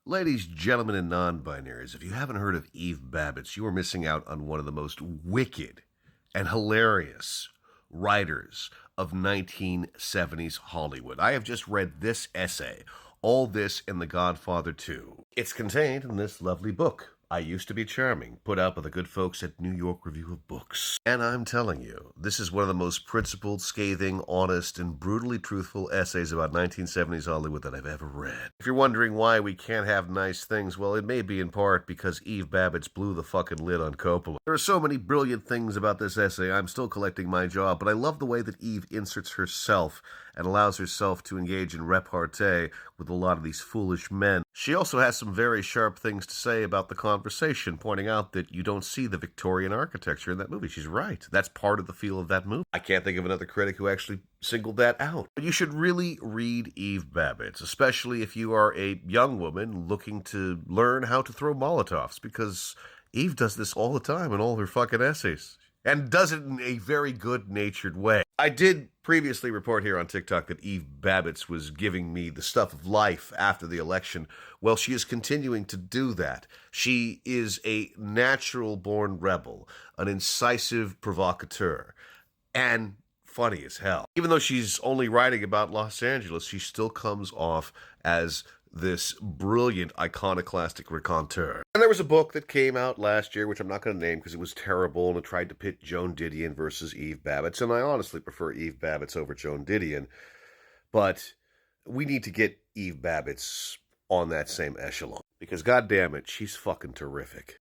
Ladies, gentlemen, and non-binaries, if you haven't heard of Eve Babitz, you are missing out on one of the most wicked and hilarious writers of 1970s Hollywood. I have just read this essay, All This in The Godfather 2. It's contained in this lovely book, I Used to Be Charming, put out by the good folks at New York Review of Books. And I'm telling you, this is one of the most principled, scathing, honest, and brutally truthful essays about 1970s Hollywood that I've ever read. If you're wondering why we can't have nice things, well, it may be in part because Eve Babitz blew the fucking lid on Coppola. There are so many brilliant things about this essay, I'm still collecting my jaw, but I love the way that Eve inserts herself and allows herself to engage in repartee with a lot of these foolish men. She also has some very sharp things to say about the conversation, pointing out that you don't see the Victorian architecture in that movie. She's right. That's part of the feel of that movie. I can't think of another critic who actually singled that out. But you should really read Eve Babitz, especially if you are a young woman looking to learn how to throw Molotovs, because Eve does this all the time in all her fucking essays. And does it in a very good-natured way. I did previously report here on TikTok that Eve Babitz was giving me the stuff of life after the election. Well, she is continuing to do that. She is a natural-born rebel, an incisive provocateur, and funny as hell. Even though she's only writing about Los Angeles, she still comes off as this brilliant iconoclastic raconteur. And there was a book that came out last year, which I'm not going to name because it was terrible, and it tried to pit Joan Didion versus Eve Babitz, and I honestly prefer Eve Babitz over Joan Didion, but we need to get Eve Babitz on that same echelon, because goddamn it, she's fucking terrific.